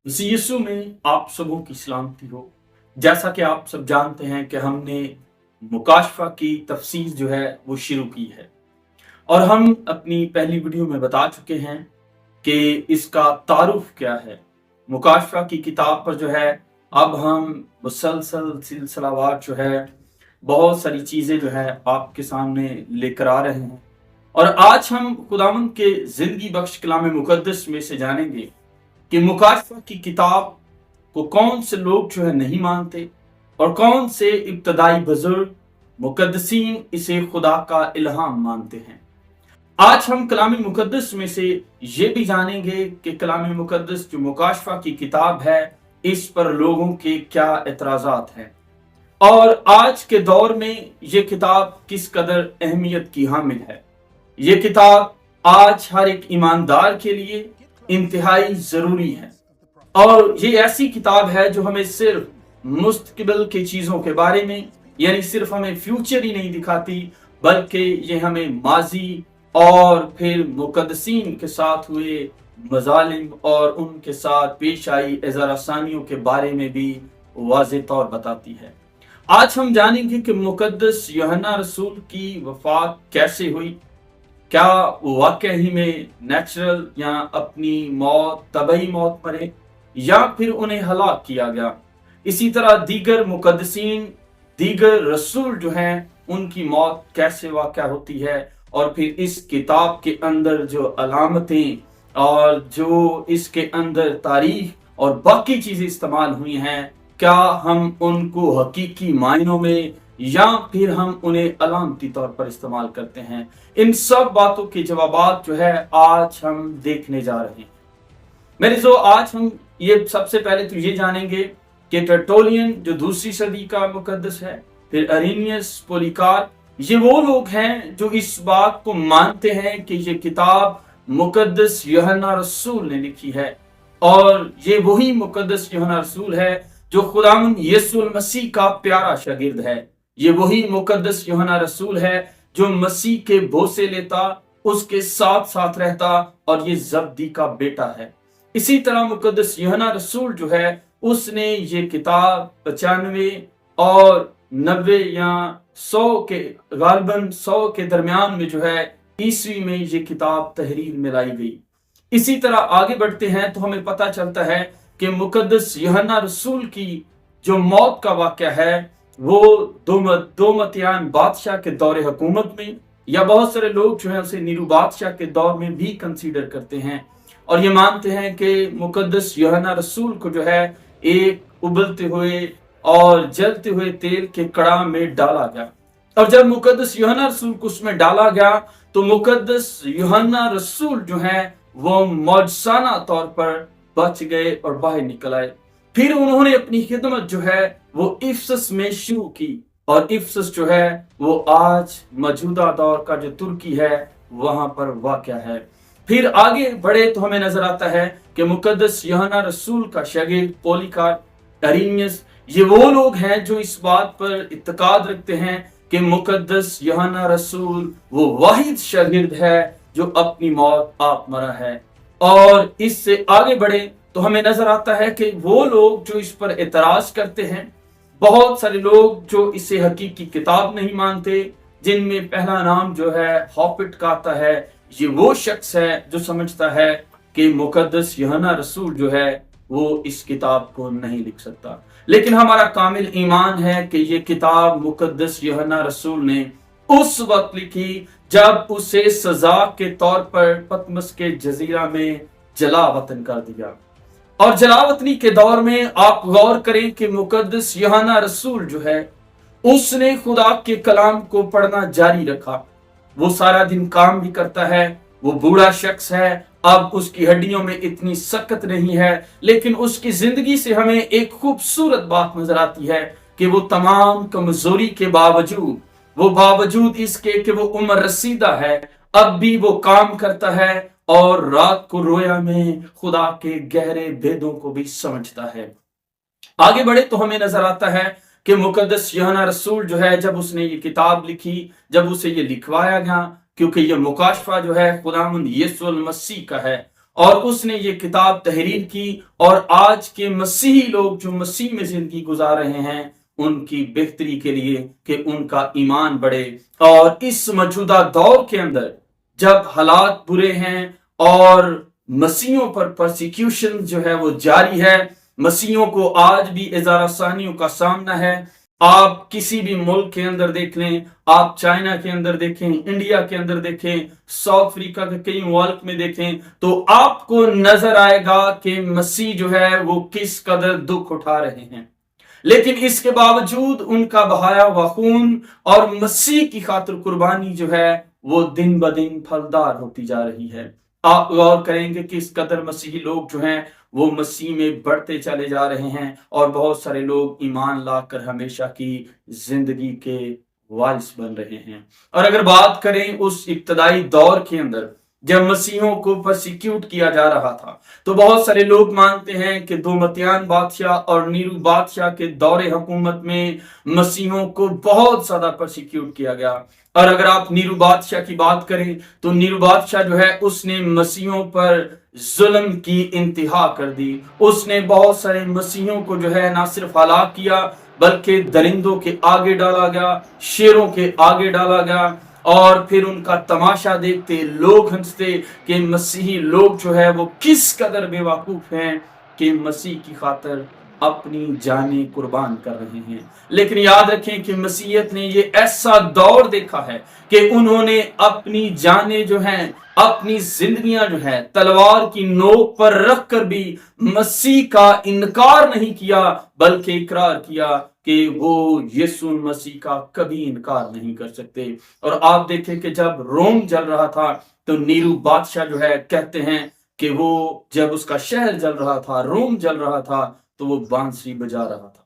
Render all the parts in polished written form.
मसीह यीशु में आप सबों की सलामती हो। जैसा कि आप सब जानते हैं कि हमने मुकाशफा की तफसीर जो है वो शुरू की है और हम अपनी पहली वीडियो में बता चुके हैं कि इसका तारुफ क्या है। मुकाशफा की किताब पर जो है अब हम मुसलसल सिलसिलावार जो है बहुत सारी चीजें जो है आपके सामने लेकर आ रहे हैं और आज हम खुदावंद के जिंदगी बख्श कलाम मुकद्दस में से जानेंगे कि मुकाशफा की किताब को कौन से लोग जो है नहीं मानते और कौन से इब्तदाई बुजुर्ग मुकद्दसीन इसे खुदा का इल्हाम मानते हैं। आज हम कलाम मुकद्दस में से ये भी जानेंगे कि कलाम मुकद्दस जो मुकाशफा की किताब है इस पर लोगों के क्या एतराजात हैं और आज के दौर में ये किताब किस कदर अहमियत की हामिल है। ये किताब आज हर एक ईमानदार के लिए इंतहाई जरूरी है और ये ऐसी किताब है जो हमें सिर्फ मुस्तकबिल की चीजों के बारे में यानी सिर्फ हमें फ्यूचर ही नहीं दिखाती बल्कि ये हमें माजी और फिर मुकद्दसीन के साथ हुए मजालिम और उनके साथ पेश आई एज़ारासानियों के बारे में भी वाज़ेह तौर बताती है। आज हम जानेंगे कि मुकद्दस यूहन्ना रसूल की वफात कैसे हुई, क्या वो वाकई ही में नेचुरल या अपनी मौत तबई मौत मरे या फिर उन्हें हलाक किया गया। इसी तरह दीगर मुकद्दसीन दीगर रसूल जो हैं उनकी मौत कैसे वाक़या होती है और फिर इस किताब के अंदर जो अलामतें और जो इसके अंदर तारीख और बाकी चीजें इस्तेमाल हुई हैं क्या हम उनको हकीकी मायनों में या फिर हम उन्हें अलामती तौर पर इस्तेमाल करते हैं। इन सब बातों के जवाबात जो है आज हम देखने जा रहे हैं। मेरे जो आज हम ये सबसे पहले तो ये जानेंगे कि टर्टुलियन जो दूसरी सदी का मुकद्दस है, फिर अरीनियस, पोलीकार्प, ये वो लोग हैं जो इस बात को मानते हैं कि ये किताब मुकद्दस यूहन्ना रसूल ने लिखी है और ये वही मुकद्दस यूहन्ना रसूल है जो खुदावंद यीशु मसीह का प्यारा शागिर्द है। ये वही मुकद्दस यूहन्ना रसूल है जो मसीह के बोसे लेता, उसके साथ साथ रहता और ये जब्दी का बेटा है। इसी तरह मुकद्दस यूहन्ना रसूल जो है उसने ये किताब 95 और 90 या 100 के गालबन 100 के दरमियान में जो है ईस्वी में ये किताब तहरीर में लाई गई। इसी तरह आगे बढ़ते हैं तो हमें पता चलता है कि मुकद्दस यूहन्ना रसूल की जो मौत का वाक़या है वो दोमतियान बादशाह के दौरे हुकूमत में या बहुत सारे लोग जो है उसे नीरू बादशाह के दौर में भी कंसीडर करते हैं और ये मानते हैं कि मुकद्दस यूहन्ना रसूल को जो है एक उबलते हुए और जलते हुए तेल के कड़ा में डाला गया और जब मुकद्दस यूहन्ना रसूल को उसमें डाला गया तो मुकद्दस यूहन्ना रसूल जो है वो मौजसाना तौर पर बच गए और बाहर निकल आए। फिर उन्होंने अपनी खिदमत जो है वो इफसस में शुरू की और इफसस जो है वो आज मौजूदा दौर का जो तुर्की है वहां पर वाक़या है। फिर आगे बढ़े तो हमें नजर आता है कि मुकद्दस यूहन्ना रसूल का शागिर्द पोलीकार्प, अरीनियस, ये वो लोग हैं जो इस बात पर इत्तेकाद रखते हैं कि मुकद्दस यूहन्ना रसूल वो वाहिद शागिर्द है जो अपनी मौत आप मरा है। और इससे आगे बढ़े तो हमें नजर आता है कि वो लोग जो इस पर एतराज करते हैं, बहुत सारे लोग जो इसे हकीकी किताब नहीं मानते, जिनमें पहला नाम जो है हॉपिट का आता है। ये वो शख्स है जो समझता है कि मुकद्दस यूहन्ना रसूल जो है वो इस किताब को नहीं लिख सकता, लेकिन हमारा कामिल ईमान है कि ये किताब मुकद्दस यूहन्ना रसूल ने उस वक्त लिखी जब उसे सजा के तौर पर पतमस के जजीरा में जलावतन कर दिया। और जलावतनी के दौर में आप गौर करें कि मुकद्दस यूहन्ना रसूल जो है उसने खुदा के कलाम को पढ़ना जारी रखा। वो सारा दिन काम भी करता है, वो बूढ़ा शख्स है, अब उसकी हड्डियों में इतनी सकत नहीं है, लेकिन उसकी जिंदगी से हमें एक खूबसूरत बात नजर आती है कि वो तमाम कमजोरी के बावजूद इसके कि वो उम्र रसीदा है, अब भी वो काम करता है और रात को रोया में खुदा के गहरे भेदों को भी समझता है। आगे बढ़े तो हमें नजर आता है कि मुकद्दस यूहन्ना रसूल जो है जब उसने ये किताब लिखी, जब उसे ये लिखवाया गया, क्योंकि ये मुकाशफा जो है खुदावंद यीशु मसीह का है और उसने ये किताब तहरीर की, और आज के मसीही लोग जो मसीह में जिंदगी गुजार रहे हैं उनकी बेहतरी के लिए कि उनका ईमान बढ़े। और इस मौजूदा दौर के अंदर जब हालात बुरे हैं और मसीहों पर परसिक्यूशन जो है वो जारी है, मसीहों को आज भी इज़ारा सानियों का सामना है। आप किसी भी मुल्क के अंदर देख लें, आप चाइना के अंदर देखें, इंडिया के अंदर देखें, साउथ अफ्रीका के कई मुल्क में देखें, तो आपको नजर आएगा कि मसीह जो है वो किस कदर दुख उठा रहे हैं। लेकिन इसके बावजूद उनका बहाया हुआ खून और मसीह की खातिर कुर्बानी जो है वो दिन ब दिन फलदार होती जा रही है। आप गौर करेंगे कि इस कदर मसीही लोग जो हैं वो मसीह में बढ़ते चले जा रहे हैं, और बहुत सारे लोग ईमान लाकर हमेशा की जिंदगी के वारिस बन रहे हैं। और अगर बात करें उस इब्तदाई दौर के अंदर जब मसीहों को परसिक्यूट किया जा रहा था, तो बहुत सारे लोग मानते हैं कि दोमतियान बादशाह और नीरू बादशाह के दौरे हुकूमत में मसीहों को बहुत ज्यादा परसिक्यूट किया गया। और अगर आप नीरू बादशाह की बात करें तो नीरू बादशाह जो है उसने मसीहों पर जुल्म की इंतहा कर दी। उसने बहुत सारे मसीहों को जो है ना सिर्फ हलाक किया बल्कि दरिंदों के आगे डाला गया, शेरों के आगे डाला गया, और फिर उनका तमाशा देखते लोग हंसते कि मसीही लोग जो है वो किस कदर बेवकूफ हैं कि मसीह की खातिर अपनी जानें कुर्बान कर रहे हैं। लेकिन याद रखें कि मसीहत ने ये ऐसा दौर देखा है कि उन्होंने अपनी जानें जो हैं, अपनी जिंदगियां जो है तलवार की नोक पर रखकर भी मसीह का इनकार नहीं किया, बल्कि इकरार किया कि वो यीशु मसीह का कभी इनकार नहीं कर सकते। और आप देखें कि जब रोम जल रहा था तो नीरू बादशाह जो है कहते हैं कि वो जब उसका शहर जल रहा था, रोम जल रहा था, तो वो बांसुरी बजा रहा था,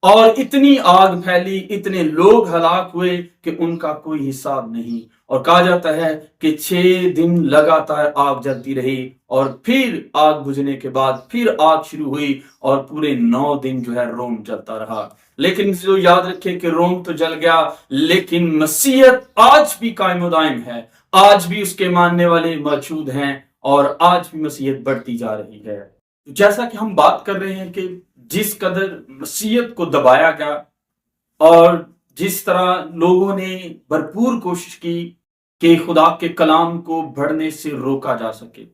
और इतनी आग फैली, इतने लोग हलाक हुए कि उनका कोई हिसाब नहीं। और कहा जाता है कि 6 दिन लगातार आग जलती रही, और फिर आग बुझने के बाद फिर आग शुरू हुई, और पूरे 9 दिन जो है रोम जलता रहा। लेकिन जो याद रखे कि रोम तो जल गया, लेकिन मसीहत आज भी कायम दायम है, आज भी उसके मानने वाले मौजूद हैं, और आज भी मसीहत बढ़ती जा रही है। जैसा कि हम बात कर रहे हैं कि जिस कदर मसीहत को दबाया गया और जिस तरह लोगों ने भरपूर कोशिश की कि खुदा के कलाम को बढ़ने से रोका जा सके,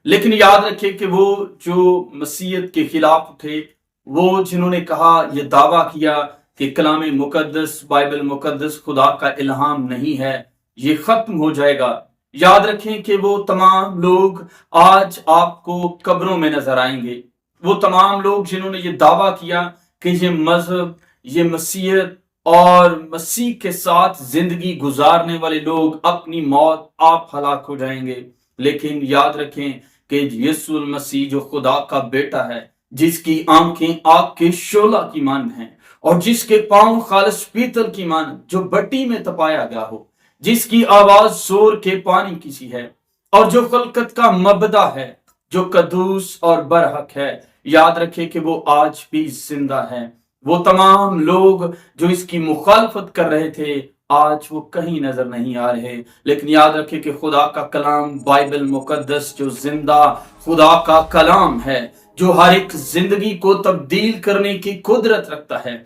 लेकिन याद रखिए कि वो जो मसीहत के खिलाफ थे, वो जिन्होंने कहा, ये दावा किया कि कलाम मुकद्दस, बाइबल मुकद्दस खुदा का इल्हाम नहीं है, ये खत्म हो जाएगा, याद रखें कि वो तमाम लोग आज आपको कब्रों में नजर आएंगे। वो तमाम लोग जिन्होंने ये दावा किया कि ये मजहब, ये मसीहत और मसीह के साथ जिंदगी गुजारने वाले लोग अपनी मौत आप हलाक हो जाएंगे। लेकिन याद रखें कि यीशु मसीह जो खुदा का बेटा है, जिसकी आंखें आग के शोला की मानद हैं, और जिसके पांव खालिस पीतल की मानद जो भट्टी में तपाया गया हो, जिसकी आवाज जोर के पानी की सी है, और जो खलकत का मबदा है, जो कदूस और बरहक है, याद रखे कि वो आज भी जिंदा है। वो तमाम लोग जो इसकी मुखालफत कर रहे थे, आज वो कहीं नजर नहीं आ रहे। लेकिन याद रखे कि खुदा का कलाम, बाइबल मुकद्दस जो जिंदा खुदा का कलाम है, जो हर एक जिंदगी को तब्दील करने की कुदरत रखता है,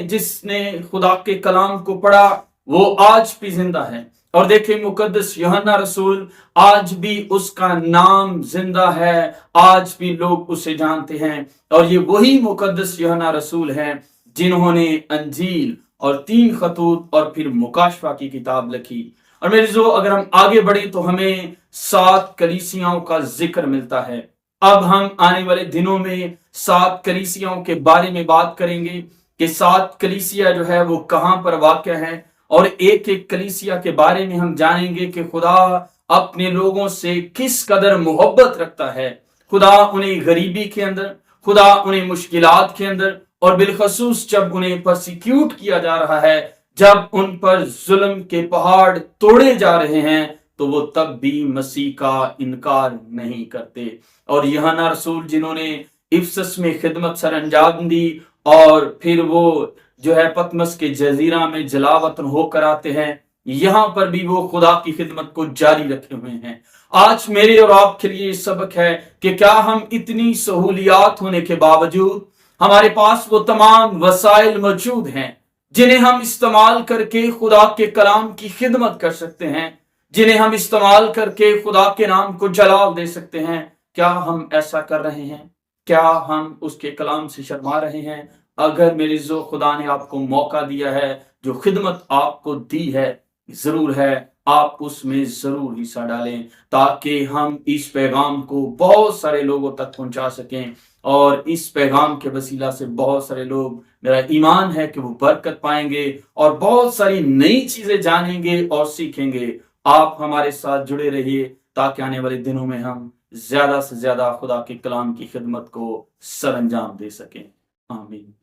जिसने खुदा के कलाम को पढ़ा वो आज भी जिंदा है। और देखें, मुकद्दस यूहन्ना रसूल, आज भी उसका नाम जिंदा है, आज भी लोग उसे जानते हैं, और ये वही मुकद्दस यूहन्ना रसूल हैं जिन्होंने अंजील और 3 खतूत और फिर मुकाशफा की किताब लिखी। और मेरे जो अगर हम आगे बढ़े तो हमें 7 कलीसियाओं का जिक्र मिलता है। अब हम आने वाले दिनों में 7 कलीसियाओं के बारे में बात करेंगे कि 7 कलीसिया जो है वो कहां पर वाक़ है, और एक एक कलीसिया के बारे में हम जानेंगे कि खुदा अपने लोगों से किस कदर मोहब्बत रखता है। खुदा उन्हें गरीबी के अंदर, खुदा उन्हें मुश्किलात के अंदर, और बिलखसूस जब उन्हें परसिक्यूट किया जा रहा है, जब उन पर जुल्म के पहाड़ तोड़े जा रहे हैं, तो वो तब भी मसीह का इनकार नहीं करते। और यूहन्ना रसूल जिन्होंने इफसस में खिदमत सर अंजाम दी, और फिर वो जो है पतमस के जजीरा में जलावतन होकर आते हैं, यहां पर भी वो खुदा की खिदमत को जारी रखे हुए हैं। आज मेरे और आपके लिए सबक है कि क्या हम इतनी सहूलियात होने के बावजूद हमारे पास वो तमाम वसाइल मौजूद हैं जिन्हें हम इस्तेमाल करके खुदा के कलाम की खिदमत कर सकते हैं, जिन्हें हम इस्तेमाल करके खुदा के नाम को जलाल दे सकते हैं। क्या हम ऐसा कर रहे हैं? क्या हम उसके कलाम से शर्मा रहे हैं? अगर मेरे जो खुदा ने आपको मौका दिया है, जो खिदमत आपको दी है, जरूर है आप उसमें जरूर हिस्सा डालें ताकि हम इस पैगाम को बहुत सारे लोगों तक पहुंचा सकें और इस पैगाम के वसीला से बहुत सारे लोग, मेरा ईमान है कि वो बरकत पाएंगे और बहुत सारी नई चीजें जानेंगे और सीखेंगे। आप हमारे साथ जुड़े रहिए ताकि आने वाले दिनों में हम ज्यादा से ज्यादा खुदा के कलाम की खिदमत को सर अंजाम दे सकें। आमीन।